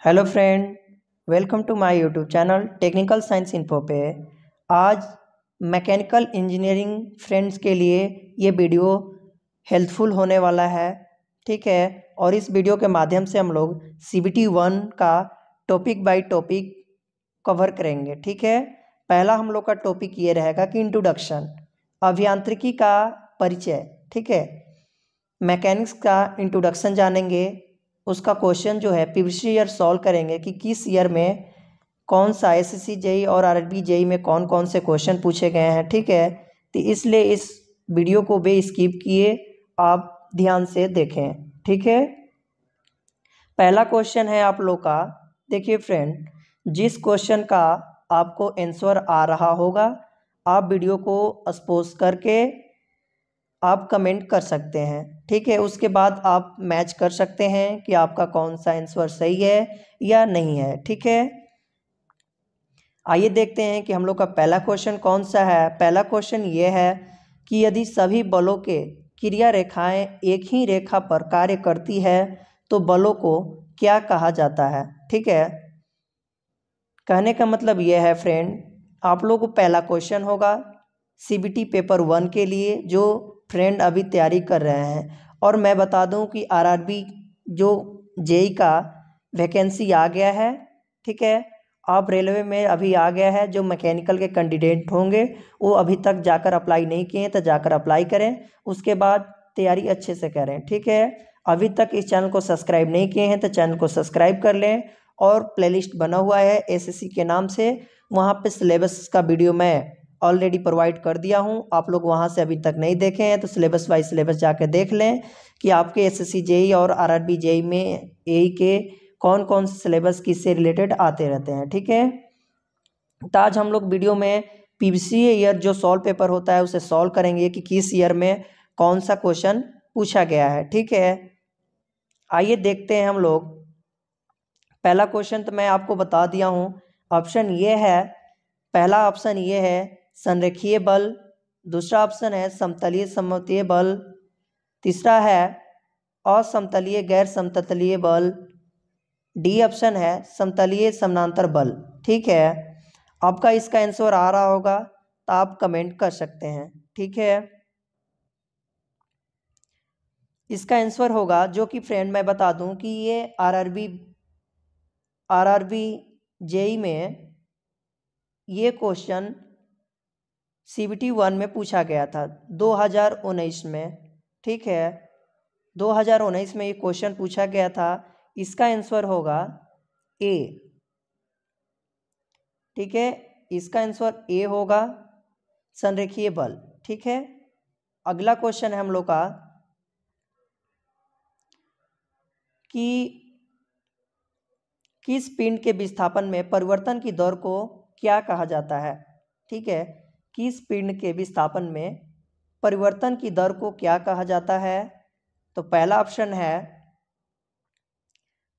Hello friend, welcome to my YouTube channel technical science info पे। आज mechanical engineering friends के लिए ये वीडियो हेल्पफुल होने वाला है, ठीक है। और इस वीडियो के माध्यम से हम लोग CBT 1 का टॉपिक बाय टॉपिक कवर करेंगे, ठीक है। पहला हम लोग का टॉपिक ये रहेगा कि इंट्रोडक्शन, अभियांत्रिकी का परिचय, ठीक है। मैकेनिक्स का इंट्रोडक्शन जानेंगे, उसका क्वेश्चन जो है प्रीवियस ईयर सॉल्व करेंगे कि किस ईयर में कौन सा SSC जेई और RRB जेई में कौन कौन से क्वेश्चन पूछे गए हैं, ठीक है। तो इसलिए इस वीडियो को बे स्किप किए आप ध्यान से देखें, ठीक है। पहला क्वेश्चन है आप लोग का, देखिए फ्रेंड, जिस क्वेश्चन का आपको आंसर आ रहा होगा आप वीडियो को एक्सपोज करके आप कमेंट कर सकते हैं, ठीक है। उसके बाद आप मैच कर सकते हैं कि आपका कौन सा आंसर सही है या नहीं है, ठीक है। आइए देखते हैं कि हम लोग का पहला क्वेश्चन कौन सा है। पहला क्वेश्चन ये है कि यदि सभी बलों के क्रिया रेखाएं एक ही रेखा पर कार्य करती है तो बलों को क्या कहा जाता है, ठीक है। कहने का मतलब ये है फ्रेंड, आप लोग को पहला क्वेश्चन होगा CBT पेपर 1 के लिए जो फ्रेंड अभी तैयारी कर रहे हैं। और मैं बता दूं कि RRB जो जेई का वैकेंसी आ गया है, ठीक है। आप रेलवे में अभी आ गया है, जो मैकेनिकल के कैंडिडेट होंगे वो अभी तक जाकर अप्लाई नहीं किए हैं तो जाकर अप्लाई करें, उसके बाद तैयारी अच्छे से करें, ठीक है। अभी तक इस चैनल को सब्सक्राइब नहीं किए हैं तो चैनल को सब्सक्राइब कर लें। और प्लेलिस्ट बना हुआ है SSC के नाम से, वहाँ पे सिलेबस का वीडियो मैं ऑलरेडी प्रोवाइड कर दिया हूँ। आप लोग वहाँ से अभी तक नहीं देखे हैं तो सिलेबस वाइज सिलेबस जाके देख लें कि आपके SSC जेई और RRB जेई में एई के कौन कौन से सिलेबस किससे रिलेटेड आते रहते हैं, ठीक है। तो आज हम लोग वीडियो में PVC ईयर जो सॉल्व पेपर होता है उसे सॉल्व करेंगे कि किस ईयर में कौन सा क्वेश्चन पूछा गया है, ठीक है। आइए देखते हैं हम लोग। पहला क्वेश्चन तो मैं आपको बता दिया हूँ। ऑप्शन ये है, पहला ऑप्शन ये है संरेखीय बल, दूसरा ऑप्शन है समतलीय सममितीय बल, तीसरा है असमतलीय गैर समतलीय बल, डी ऑप्शन है समतलीय समानांतर बल, ठीक है। आपका इसका आंसर आ रहा होगा तो आप कमेंट कर सकते हैं, ठीक है। इसका आंसर होगा, जो कि फ्रेंड मैं बता दूं कि ये RRB जेई में ये क्वेश्चन CBT 1 में पूछा गया था 2019 में, ठीक है। 2019 में ये क्वेश्चन पूछा गया था। इसका आंसर होगा ए, ठीक है। इसका आंसर ए होगा, संरेखीय बल, ठीक है। अगला क्वेश्चन है हम लोग का कि किस पिंड के विस्थापन में परिवर्तन की दर को क्या कहा जाता है, ठीक है। किस पिंड के विस्थापन में परिवर्तन की दर को क्या कहा जाता है। तो पहला ऑप्शन है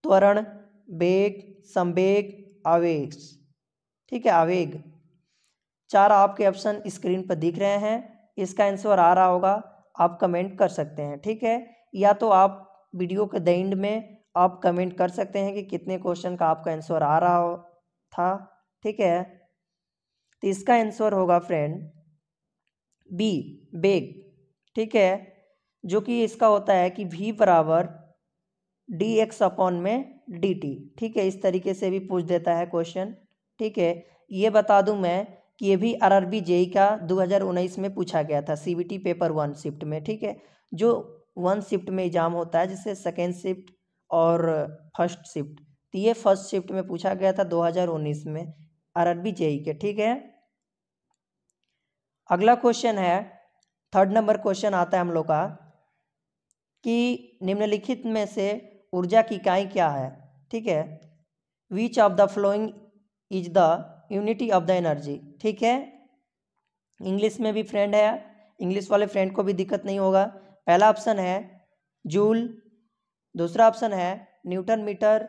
त्वरण, वेग, संवेग, आवेग, ठीक है, आवेग। चार आपके ऑप्शन स्क्रीन पर दिख रहे हैं। इसका आंसर आ रहा होगा, आप कमेंट कर सकते हैं, ठीक है। या तो आप वीडियो के द एंड में आप कमेंट कर सकते हैं कि कितने क्वेश्चन का आपका आंसर आ रहा था, ठीक है। तो इसका आंसर होगा फ्रेंड बी, वेग, ठीक है। जो कि इसका होता है कि V बराबर dx अपॉन में dt, ठीक है। इस तरीके से भी पूछ देता है क्वेश्चन, ठीक है। ये बता दूं मैं कि ये भी RRB जेई का 2019 में पूछा गया था CBT पेपर 1 शिफ्ट में, ठीक है। जो 1 शिफ्ट में एग्जाम होता है, जिससे सेकेंड शिफ्ट और फर्स्ट शिफ्ट, तो ये फर्स्ट शिफ्ट में पूछा गया था 2019 में RRB जेई के, ठीक है। अगला क्वेश्चन है, थर्ड नंबर क्वेश्चन आता है हम लोग का कि निम्नलिखित में से ऊर्जा की इकाई क्या है, ठीक है। Which of the following is the unity of the energy, ठीक है। इंग्लिश में भी फ्रेंड है, इंग्लिश वाले फ्रेंड को भी दिक्कत नहीं होगा। पहला ऑप्शन है जूल, दूसरा ऑप्शन है न्यूटन मीटर,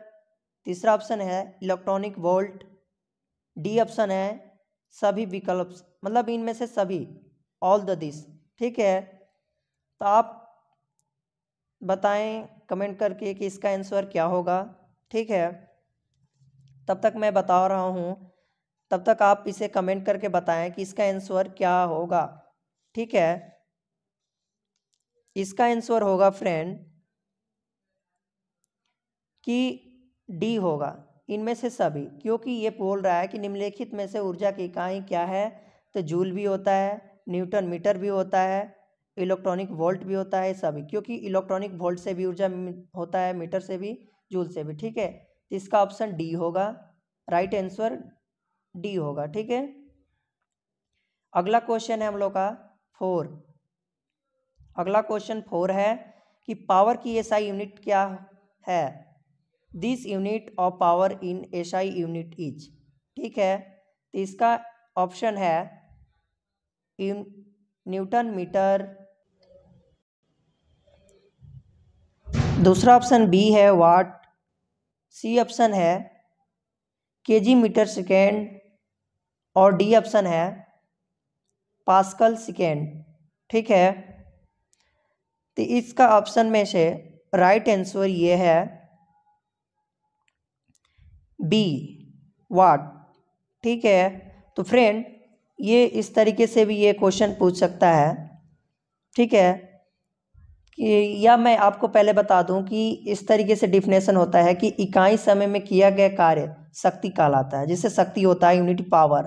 तीसरा ऑप्शन है इलेक्ट्रॉनिक वोल्ट, डी ऑप्शन है सभी विकल्प, मतलब इनमें से सभी, ऑल द दिस, ठीक है। तो आप बताएं कमेंट करके कि इसका आंसर क्या होगा, ठीक है। तब तक मैं बता रहा हूँ, तब तक आप इसे कमेंट करके बताएं कि इसका आंसर क्या होगा। ठीक है, इसका आंसर होगा फ्रेंड कि डी होगा, इनमें से सभी, क्योंकि ये बोल रहा है कि निम्नलिखित में से ऊर्जा की इकाई क्या है, तो जूल भी होता है, न्यूटन मीटर भी होता है, इलेक्ट्रॉनिक वोल्ट भी होता है, सभी, क्योंकि इलेक्ट्रॉनिक वोल्ट से भी ऊर्जा होता है, मीटर से भी, जूल से भी। ठीक है, तो इसका ऑप्शन डी होगा, राइट आंसर डी होगा। ठीक है, अगला क्वेश्चन है हम लोग का 4। अगला क्वेश्चन 4 है कि पावर की एसआई यूनिट क्या है। This unit of power in SI unit is. ठीक है, तो इसका ऑप्शन है न्यूटन मीटर, दूसरा ऑप्शन बी है वाट, सी ऑप्शन है केजी मीटर सेकेंड, और डी ऑप्शन है पास्कल सेकेंड। ठीक है, तो इसका ऑप्शन में से राइट आंसर ये है बी वाट। ठीक है, तो फ्रेंड ये इस तरीके से भी ये क्वेश्चन पूछ सकता है। ठीक है, कि या मैं आपको पहले बता दूं कि इस तरीके से डिफिनेशन होता है कि इकाई समय में किया गया कार्य शक्ति कहलाता है। जिससे शक्ति होता है यूनिट पावर।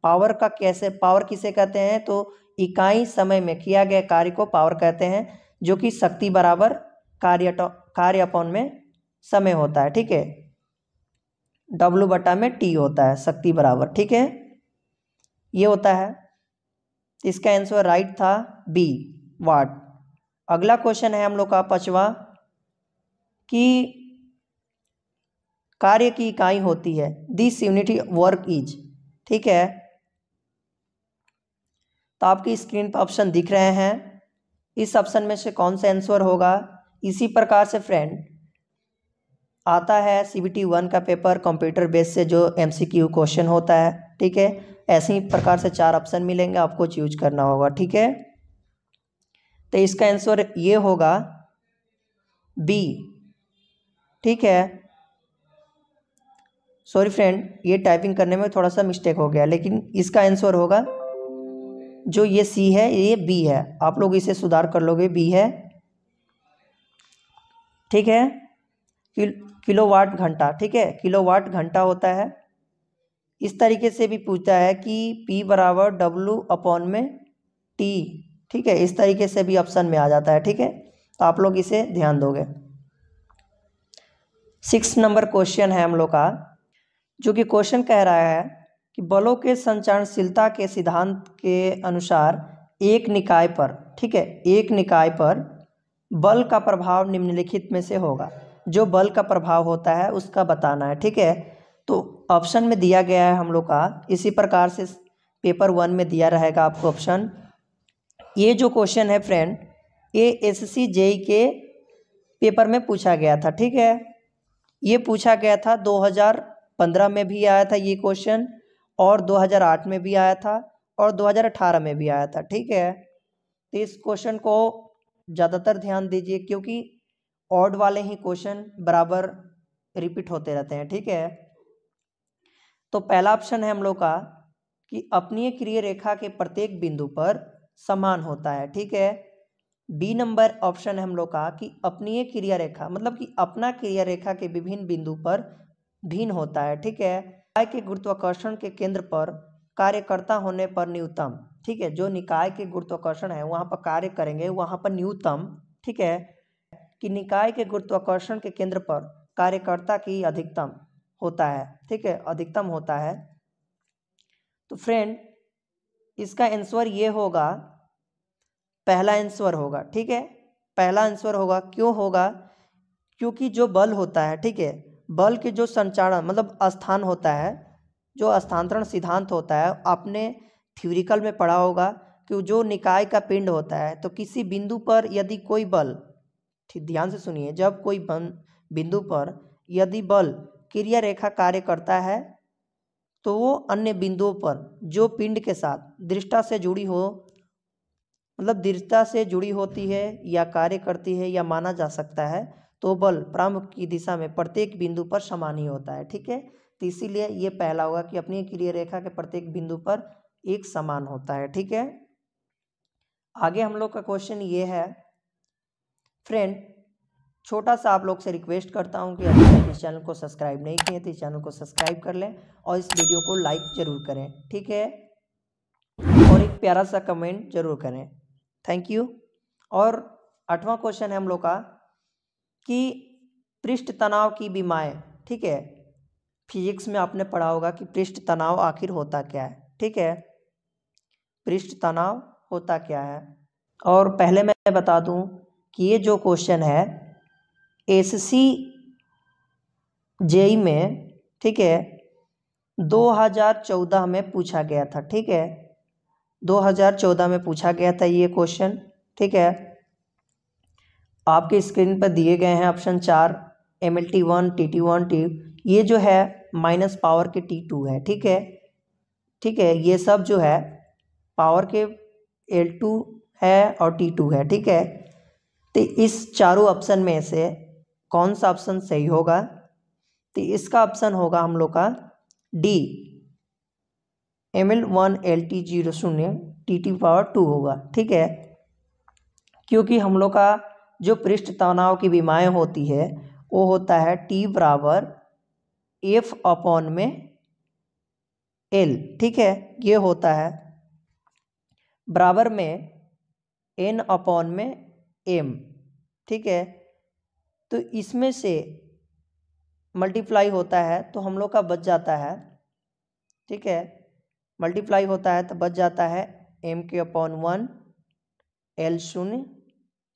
पावर का कैसे, पावर किसे कहते हैं, तो इकाई समय में किया गया कार्य को पावर कहते हैं, जो कि शक्ति बराबर कार्य अपॉन में समय होता है। ठीक है, W बटा में T होता है, शक्ति बराबर। ठीक है, ये होता है, इसका आंसर राइट था बी वाट। अगला क्वेश्चन है हम लोग का 5वां कि कार्य की इकाई होती है दिस यूनिट वर्क इज। ठीक है, तो आपकी स्क्रीन पर ऑप्शन दिख रहे हैं, इस ऑप्शन में से कौन सा आंसर होगा। इसी प्रकार से फ्रेंड आता है CBT 1 का पेपर कंप्यूटर बेस से जो MCQ क्वेश्चन होता है। ठीक है, ऐसे ही प्रकार से 4 ऑप्शन मिलेंगे, आपको चूज करना होगा। ठीक है, तो इसका आंसर ये होगा बी। ठीक है, सॉरी फ्रेंड, ये टाइपिंग करने में थोड़ा सा मिस्टेक हो गया, लेकिन इसका आंसर होगा जो ये सी है, ये बी है। आप लोग इसे सुधार कर लोगे, बी है। ठीक है, किलोवाट घंटा। ठीक है, किलोवाट घंटा होता है। इस तरीके से भी पूछता है कि P बराबर W अपॉन में T। ठीक है, इस तरीके से भी ऑप्शन में आ जाता है। ठीक है, तो आप लोग इसे ध्यान दोगे। 6 नंबर क्वेश्चन है हम लोग का, जो कि क्वेश्चन कह रहा है कि बलों के संचारणशीलता के सिद्धांत के अनुसार एक निकाय पर, ठीक है, एक निकाय पर बल का प्रभाव निम्नलिखित में से होगा। जो बल का प्रभाव होता है उसका बताना है। ठीक है, तो ऑप्शन में दिया गया है हम लोग का, इसी प्रकार से पेपर 1 में दिया रहेगा आपको ऑप्शन। ये जो क्वेश्चन है फ्रेंड, ये SSC JEE के पेपर में पूछा गया था। ठीक है, ये पूछा गया था 2015 में भी आया था ये क्वेश्चन, और 2008 में भी आया था, और 2018 में भी आया था। ठीक है, तो इस क्वेश्चन को ज़्यादातर ध्यान दीजिए, क्योंकि ऑड वाले ही क्वेश्चन बराबर रिपीट होते रहते हैं। ठीक है, तो पहला ऑप्शन है हम लोग का कि अपनीय क्रिया रेखा के प्रत्येक बिंदु पर समान होता है। ठीक है, बी नंबर ऑप्शन है हम लोग का कि अपनीय क्रिया रेखा मतलब कि अपना क्रिया रेखा के विभिन्न बिंदु पर भिन्न होता है। ठीक है, निकाय के गुरुत्वाकर्षण के केंद्र पर कार्यकर्ता होने पर न्यूनतम। ठीक है, जो निकाय के गुरुत्वाकर्षण है वहां पर कार्य करेंगे, वहां पर न्यूनतम। ठीक है, कि निकाय के गुरुत्वाकर्षण के केंद्र पर कार्यकर्ता की अधिकतम होता है। ठीक है, अधिकतम होता है। तो फ्रेंड इसका आंसर ये होगा, पहला आंसर होगा। ठीक है, पहला आंसर होगा। क्यों होगा, क्योंकि जो बल होता है, ठीक है, बल के जो संचारण मतलब स्थान होता है, जो स्थानांतरण सिद्धांत होता है, आपने थ्योरिकल में पढ़ा होगा कि जो निकाय का पिंड होता है, तो किसी बिंदु पर यदि कोई बल, ध्यान से सुनिए, जब कोई बिंदु पर यदि बल क्रिया रेखा कार्य करता है, तो वो अन्य बिंदुओं पर जो पिंड के साथ दृष्टा से जुड़ी हो, मतलब दृढ़ता से जुड़ी होती है या कार्य करती है, या माना जा सकता है, तो बल प्रारंभ की दिशा में प्रत्येक बिंदु पर समान ही होता है। ठीक है, तो इसीलिए ये पहला होगा कि अपनी क्रिया रेखा के प्रत्येक बिंदु पर एक समान होता है। ठीक है, आगे हम लोग का क्वेश्चन ये है फ्रेंड, छोटा सा आप लोग से रिक्वेस्ट करता हूँ कि अभी तक इस चैनल को सब्सक्राइब नहीं किए तो इस चैनल को सब्सक्राइब कर लें और इस वीडियो को लाइक जरूर करें। ठीक है, और एक प्यारा सा कमेंट जरूर करें। Thank you. और 8वां क्वेश्चन है हम लोग का कि पृष्ठ तनाव की बीमाएं। ठीक है, फिजिक्स में आपने पढ़ा होगा कि पृष्ठ तनाव आखिर होता क्या है। ठीक है, पृष्ठ तनाव होता क्या है। और पहले मैं बता दूं कि ये जो क्वेश्चन है एससी जेई में, ठीक है, 2014 में पूछा गया था। ठीक है, 2014 में पूछा गया था ये क्वेश्चन। ठीक है, आपके स्क्रीन पर दिए गए हैं ऑप्शन 4 MLT1 TT1 T, ये जो है माइनस पावर के T2 है। ठीक है, ठीक है, ये सब जो है पावर के L2 है और T2 है। ठीक है, तो इस चारों ऑप्शन में से कौन सा ऑप्शन सही होगा? तो इसका ऑप्शन होगा हम लोग का डी, ML1 LT0 TT2 होगा। ठीक है, क्योंकि हम लोग का जो पृष्ठ तनाव की विमाएँ होती है वो होता है T बराबर F अपॉन में L। ठीक है, ये होता है बराबर में N अपॉन में M। ठीक है, तो इसमें से मल्टीप्लाई होता है तो हम लोग का बच जाता है। ठीक है, मल्टीप्लाई होता है तो बच जाता है M के अपॉन 1 L0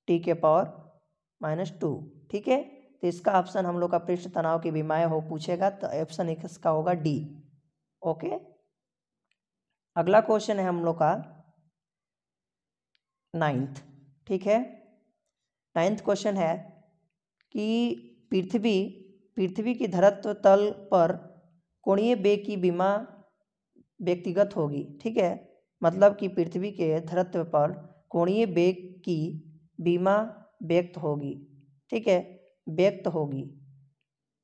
T के पावर -2। ठीक है, तो इसका ऑप्शन हम लोग का पृष्ठ तनाव की विमाएँ हो पूछेगा तो ऑप्शन इसका होगा डी। ओके, अगला क्वेश्चन है हम लोग का 9th। ठीक है, 9th क्वेश्चन है कि पृथ्वी की धरातल तल पर कोणीय वेग की विमा व्यक्तिगत होगी। ठीक है, मतलब कि पृथ्वी के धरातल पर कोणीय वेग की विमा व्यक्त होगी। ठीक है, व्यक्त होगी।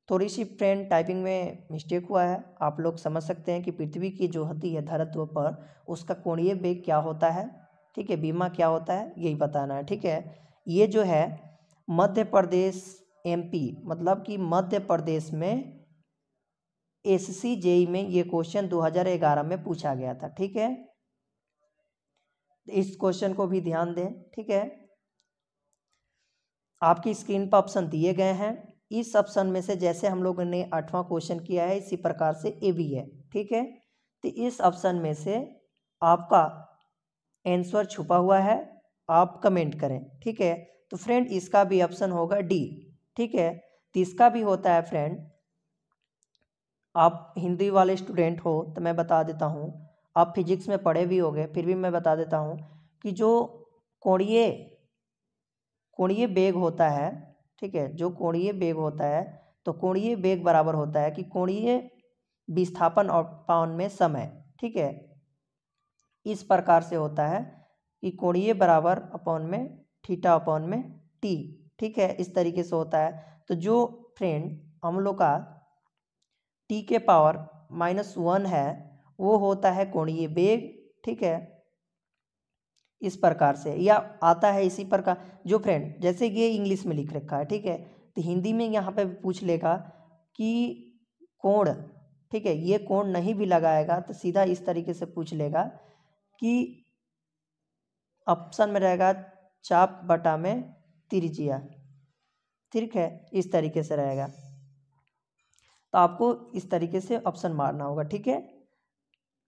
थोड़ी सी फ्रेंड टाइपिंग में मिस्टेक हुआ है, आप लोग समझ सकते हैं कि पृथ्वी की जो होती है धरातल पर उसका कोणीय वेग क्या होता है। ठीक है, विमा क्या होता है यही बताना है। ठीक है, ये जो है मध्य प्रदेश MP, मतलब कि मध्य प्रदेश में SC जेई में ये क्वेश्चन 2011 में पूछा गया था। ठीक है, इस क्वेश्चन को भी ध्यान दें। ठीक है, आपकी स्क्रीन पर ऑप्शन दिए गए हैं, इस ऑप्शन में से जैसे हम लोगों ने 8वां क्वेश्चन किया है इसी प्रकार से ए भी है। ठीक है, तो इस ऑप्शन में से आपका आंसर छुपा हुआ है, आप कमेंट करें। ठीक है, तो फ्रेंड इसका भी ऑप्शन होगा डी। ठीक है, तो इसका भी होता है फ्रेंड, आप हिंदी वाले स्टूडेंट हो तो मैं बता देता हूँ, आप फिजिक्स में पढ़े भी होंगे फिर भी मैं बता देता हूँ कि जो कोणीय वेग होता है, ठीक है, जो कोणीय वेग होता है तो कोणीय वेग बराबर होता है कि कोणीय विस्थापन अपॉन में समय। ठीक है, इस प्रकार से होता है कि कोणीय बराबर अपॉन में थीटा अपॉन में टी। ठीक है, इस तरीके से होता है। तो जो फ्रेंड हम लोग का टी के पावर -1 है वो होता है कोणीय वेग। ठीक है, इस प्रकार से या आता है इसी प्रकार। जो फ्रेंड जैसे कि ये इंग्लिश में लिख रखा है, ठीक है, तो हिंदी में यहाँ पे पूछ लेगा कि कोण, ठीक है, ये कोण नहीं भी लगाएगा तो सीधा इस तरीके से पूछ लेगा कि ऑप्शन में रहेगा चाप बटा में त्रिज्या। ठीक है, इस तरीके से रहेगा, तो आपको इस तरीके से ऑप्शन मारना होगा। ठीक है,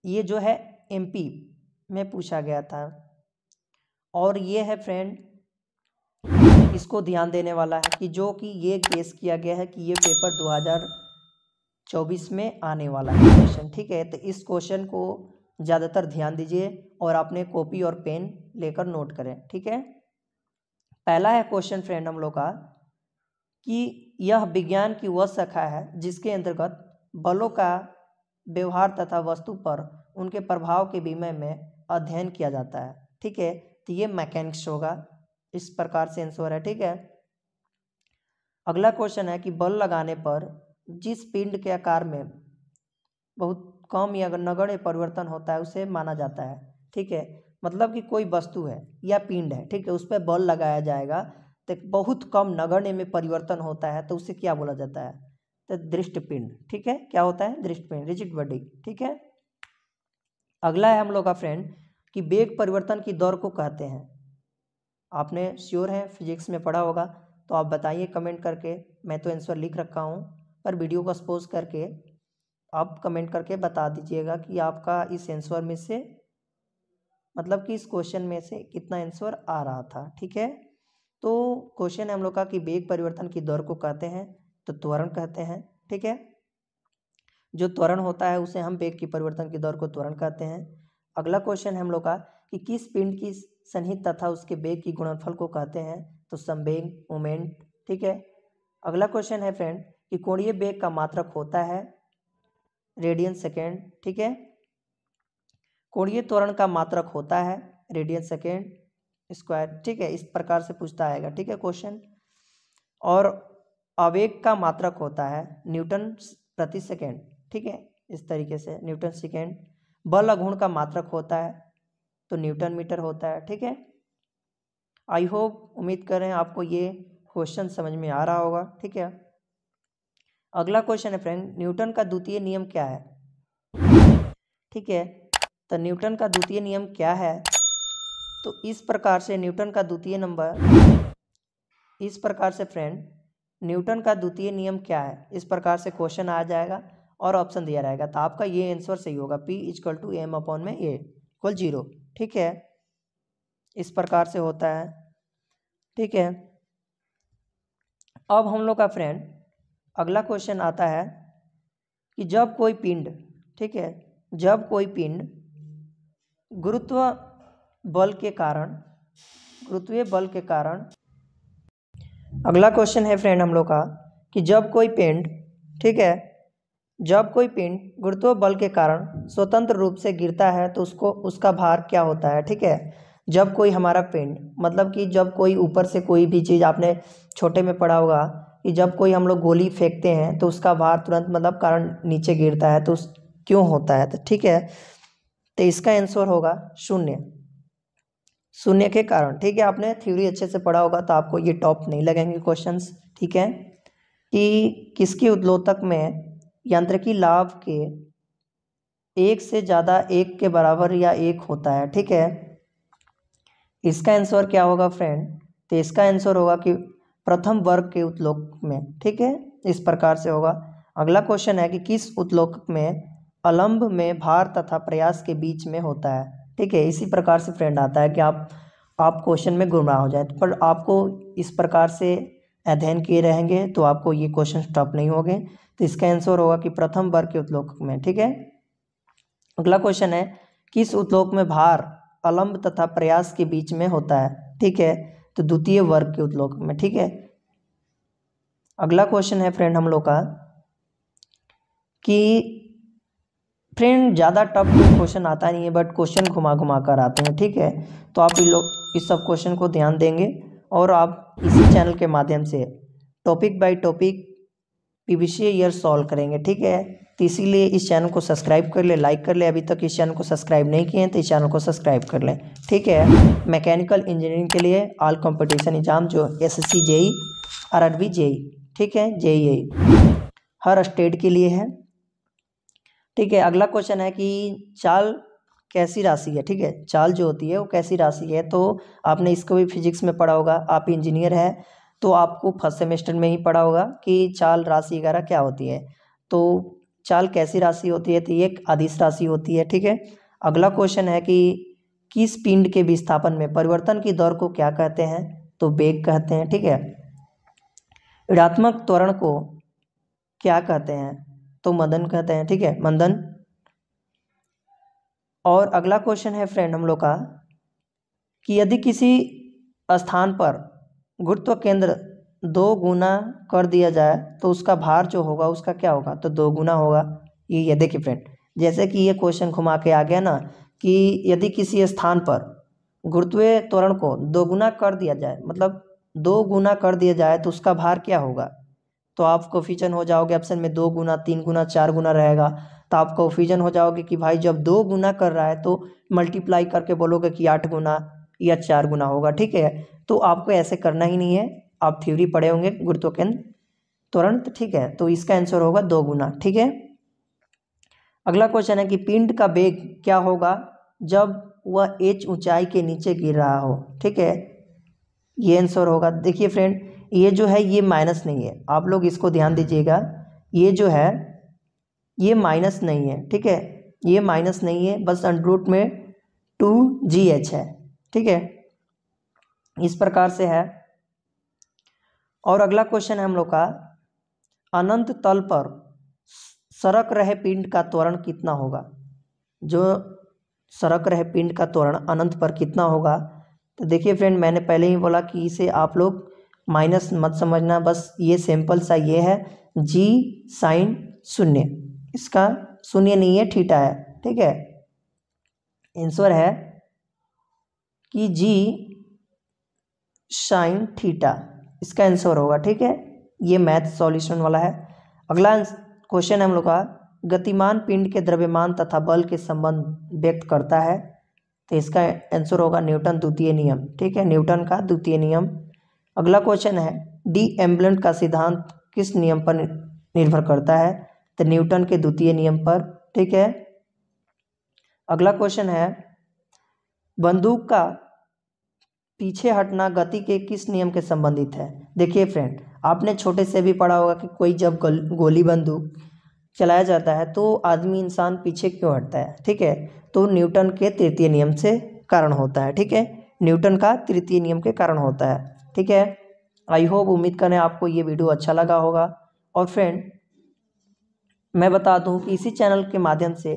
ये जो है MP में पूछा गया था। और ये है फ्रेंड, इसको ध्यान देने वाला है कि जो कि ये गेस किया गया है कि ये पेपर 2024 में आने वाला है क्वेश्चन। ठीक है, तो इस क्वेश्चन को ज़्यादातर ध्यान दीजिए और अपने कॉपी और पेन लेकर नोट करें। ठीक है, पहला है क्वेश्चन फ्रेंड हम लोग का कि यह विज्ञान की वह शाखा है जिसके अंतर्गत बलों का व्यवहार तथा वस्तु पर उनके प्रभाव के विषय में अध्ययन किया जाता है। ठीक है, तो ये मैकेनिक्स होगा, इस प्रकार से आंसर है। ठीक है, अगला क्वेश्चन है कि बल लगाने पर जिस पिंड के आकार में बहुत कम या नगण्य परिवर्तन होता है उसे माना जाता है। ठीक है, मतलब कि कोई वस्तु है या पिंड है, ठीक है, उस पर बल लगाया जाएगा तो बहुत कम नगण्य में परिवर्तन होता है तो उसे क्या बोला जाता है? तो दृष्ट पिंड। ठीक है, क्या होता है? दृष्ट पिंड, रिजिड बॉडी। ठीक है, अगला है हम लोग का फ्रेंड कि वेग परिवर्तन की दर को कहते हैं। आपने श्योर है फिजिक्स में पढ़ा होगा, तो आप बताइए कमेंट करके। मैं तो आंसर लिख रखा हूँ, पर वीडियो को पॉज करके आप कमेंट करके बता दीजिएगा कि आपका इस आंसर में से, मतलब कि इस क्वेश्चन में से कितना आंसर आ रहा था। ठीक है, तो क्वेश्चन है हम लोग का कि वेग परिवर्तन की दर को कहते हैं तो त्वरण कहते हैं। ठीक है, जो त्वरण होता है उसे हम वेग की परिवर्तन की दर को त्वरण कहते हैं। अगला क्वेश्चन है हम लोग का कि किस पिंड की सन्निहित तथा उसके वेग की गुणनफल को कहते हैं तो संवेग, मोमेंट। ठीक है, अगला क्वेश्चन है फ्रेंड कि कोणीय वेग का मात्रक होता है रेडियन सेकेंड। ठीक है, कोणीय त्वरण का मात्रक होता है रेडियन सेकेंड स्क्वायर। ठीक है, इस प्रकार से पूछता आएगा। ठीक है क्वेश्चन, और आवेग का मात्रक होता है न्यूटन प्रति सेकेंड। ठीक है, इस तरीके से न्यूटन सेकेंड। बल अघूर्ण का मात्रक होता है तो न्यूटन मीटर होता है। ठीक है, आई होप, उम्मीद करें आपको ये क्वेश्चन समझ में आ रहा होगा। ठीक है, अगला क्वेश्चन है फ्रेंड, न्यूटन का द्वितीय नियम क्या है? ठीक है, तो न्यूटन का द्वितीय नियम क्या है? तो इस प्रकार से न्यूटन का द्वितीय नंबर, इस प्रकार से फ्रेंड न्यूटन का द्वितीय नियम क्या है, इस प्रकार से क्वेश्चन आ जाएगा और ऑप्शन दिया रहेगा, तो आपका ये आंसर सही होगा। P = m/a = 0। ठीक है, इस प्रकार से होता है। ठीक है, अब हम लोग का फ्रेंड अगला क्वेश्चन आता है कि जब कोई पिंड, ठीक है, जब कोई पिंड गुरुत्व बल के कारण, गुरुत्वीय बल के कारण, अगला क्वेश्चन है फ्रेंड हम लोग का कि जब कोई पिंड, ठीक है, जब कोई पिंड गुरुत्व बल के कारण स्वतंत्र रूप से गिरता है तो उसको, उसका भार क्या होता है? ठीक है, जब कोई हमारा पिंड, मतलब कि जब कोई ऊपर से कोई भी चीज़, आपने छोटे में पढ़ा होगा कि जब कोई हम लोग गोली फेंकते हैं तो उसका भार तुरंत, मतलब कारण नीचे गिरता है, तो क्यों होता है? तो ठीक है, तो इसका आंसर होगा शून्य, शून्य के कारण। ठीक है, आपने थ्योरी अच्छे से पढ़ा होगा तो आपको ये टॉप नहीं लगेंगे क्वेश्चंस। ठीक है, कि किसके उद्लोतक में यांत्रिकी लाभ के एक से ज़्यादा एक के बराबर या एक होता है? ठीक है, इसका आंसर क्या होगा फ्रेंड? तो इसका आंसर होगा कि प्रथम वर्ग के उत्लोक में। ठीक है, इस प्रकार से होगा। अगला क्वेश्चन है कि किस उत्लोक में अवलंब में भार तथा प्रयास के बीच में होता है? ठीक है, इसी प्रकार से फ्रेंड आता है कि आप क्वेश्चन में गुमराह हो जाए, पर आपको इस प्रकार से अध्ययन किए रहेंगे तो आपको ये क्वेश्चन टफ नहीं होंगे। तो इसका आंसर होगा कि प्रथम वर्ग के उत्लोक में। ठीक है, अगला क्वेश्चन है किस उत्लोक में भार अवलंब तथा प्रयास के बीच में होता है? ठीक है, तो द्वितीय वर्ग के उत्लोक में। ठीक है, अगला क्वेश्चन है फ्रेंड हम लोग का कि फ्रेंड ज़्यादा टफ क्वेश्चन आता नहीं है, बट क्वेश्चन घुमा घुमा कर आते हैं। ठीक है, तो आप इस सब क्वेश्चन को ध्यान देंगे और आप इसी चैनल के माध्यम से topic by topic PVC year solve करेंगे। ठीक है, तो इसीलिए इस चैनल को सब्सक्राइब कर ले, लाइक कर ले। अभी तक इस चैनल को सब्सक्राइब नहीं किए हैं तो इस चैनल को सब्सक्राइब कर लें। ठीक है, मैकेनिकल इंजीनियरिंग के लिए ऑल कंपटीशन एग्जाम जो SSC JEE RRB JEE, ठीक है, JEE हर स्टेट के लिए है। ठीक है, अगला क्वेश्चन है कि चाल कैसी राशि है? ठीक है, चाल जो होती है वो कैसी राशि है? तो आपने इसको भी फिजिक्स में पढ़ा होगा, आप इंजीनियर है तो आपको फर्स्ट सेमेस्टर में ही पढ़ा होगा कि चाल राशि वगैरह क्या होती है। तो चाल कैसी राशि होती है? तो ये एक अदिश राशि होती है। ठीक है, अगला क्वेश्चन है कि किस पिंड के विस्थापन में परिवर्तन की दर को क्या कहते हैं? तो वेग कहते हैं। ठीक है, ऋणात्मक त्वरण को क्या कहते हैं? तो मंदन कहते हैं। ठीक है, मंदन। और अगला क्वेश्चन है फ्रेंड हम लोग का कि यदि किसी स्थान पर गुरुत्व केंद्र 2 गुना कर दिया जाए तो उसका भार जो होगा उसका क्या होगा? तो 2 गुना होगा। ये देखिए फ्रेंड, जैसे कि ये क्वेश्चन घुमा के आ गया ना कि यदि किसी स्थान पर गुरुत्वीय त्वरण को 2 गुना कर दिया जाए, मतलब 2 गुना कर दिया जाए तो उसका भार क्या होगा? तो आप कन्फ्यूजन हो जाओगे, ऑप्शन में 2 गुना, 3 गुना, 4 गुना रहेगा। तो आप कन्फ्यूजन हो जाओगे कि भाई जब 2 गुना कर रहा है तो मल्टीप्लाई करके बोलोगे कि 8 गुना या 4 गुना होगा, ठीक है। तो आपको ऐसे करना ही नहीं है, आप थ्योरी पढ़े होंगे गुरुत्व केंद्र त्वरण, ठीक है। तो इसका आंसर होगा 2 गुना, ठीक है। अगला क्वेश्चन है कि पिंड का वेग क्या होगा जब वह h ऊंचाई के नीचे गिर रहा हो, ठीक है। ये आंसर होगा, देखिए फ्रेंड ये जो है ये माइनस नहीं है, आप लोग इसको ध्यान दीजिएगा, ये जो है ये माइनस नहीं है, ठीक है। ये माइनस नहीं है, बस अंडर में 2gh है, ठीक है। इस प्रकार से है। और अगला क्वेश्चन है हम लोग का, अनंत तल पर सरक रहे पिंड का त्वरण कितना होगा। जो सरक रहे पिंड का त्वरण अनंत पर कितना होगा। तो देखिए फ्रेंड मैंने पहले ही बोला कि इसे आप लोग माइनस मत समझना, बस ये सिंपल सा ये है g साइन 0, इसका 0 नहीं है, थीटा है, ठीक है। आंसर है कि g साइन थीटा, इसका आंसर होगा, ठीक है। ये मैथ सॉल्यूशन वाला है। अगला क्वेश्चन है हम लोग का, गतिमान पिंड के द्रव्यमान तथा बल के संबंध व्यक्त करता है। तो इसका आंसर होगा न्यूटन द्वितीय नियम, ठीक है, न्यूटन का द्वितीय नियम। अगला क्वेश्चन है, डी एम्बलेंट का सिद्धांत किस नियम पर निर्भर करता है। तो न्यूटन के द्वितीय नियम पर, ठीक है। अगला क्वेश्चन है, बंदूक का पीछे हटना गति के किस नियम के संबंधित है। देखिए फ्रेंड आपने छोटे से भी पढ़ा होगा कि कोई जब गोली बंदूक चलाया जाता है तो आदमी इंसान पीछे क्यों हटता है, ठीक है। तो न्यूटन के तृतीय नियम से कारण होता है, ठीक है, न्यूटन का तृतीय नियम के कारण होता है, ठीक है। आई होप, उम्मीद करें आपको ये वीडियो अच्छा लगा होगा। और फ्रेंड मैं बता दूं कि इसी चैनल के माध्यम से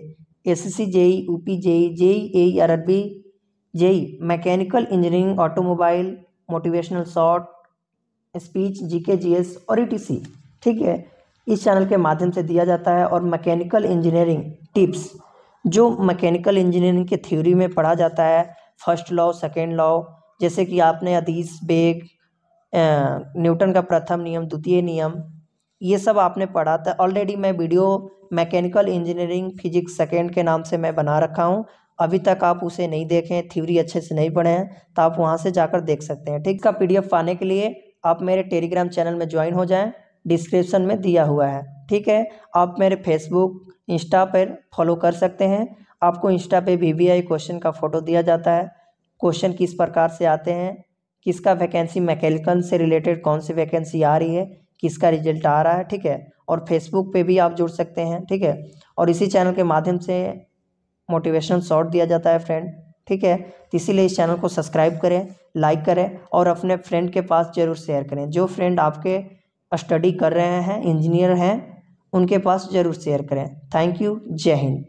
SSC JE, UP JE, JE AE, RRB JE, mechanical engineering, automobile, motivational short, speech, GK, GS और ईटीसी, ठीक है, इस चैनल के माध्यम से दिया जाता है। और मैकेनिकल इंजीनियरिंग टिप्स, जो मैकेनिकल इंजीनियरिंग के थ्योरी में पढ़ा जाता है, फर्स्ट लॉ, सेकेंड लॉ, जैसे कि आपने अदिश वेग, न्यूटन का प्रथम नियम, द्वितीय नियम, ये सब आपने पढ़ा था ऑलरेडी। मैं video mechanical engineering physics second के नाम से मैं बना रखा हूँ, अभी तक आप उसे नहीं देखें, थ्योरी अच्छे से नहीं पढ़े हैं तो आप वहाँ से जाकर देख सकते हैं, ठीक। का पीडीएफ पाने के लिए आप मेरे टेलीग्राम चैनल में ज्वाइन हो जाएं, डिस्क्रिप्शन में दिया हुआ है, ठीक है। आप मेरे फेसबुक, इंस्टा पर फॉलो कर सकते हैं। आपको इंस्टा पे वीवीआई क्वेश्चन का फोटो दिया जाता है, क्वेश्चन किस प्रकार से आते हैं, किसका वैकेंसी मैकेनिकल से रिलेटेड कौन सी वैकेंसी आ रही है, किसका रिजल्ट आ रहा है, ठीक है। और फेसबुक पे भी आप जुड़ सकते हैं, ठीक है। और इसी चैनल के माध्यम से मोटिवेशनल शॉर्ट दिया जाता है फ्रेंड, ठीक है। तो इसीलिए इस चैनल को सब्सक्राइब करें, लाइक करें और अपने फ्रेंड के पास ज़रूर शेयर करें। जो फ्रेंड आपके स्टडी कर रहे हैं, इंजीनियर हैं, उनके पास ज़रूर शेयर करें। थैंक यू, जय हिंद।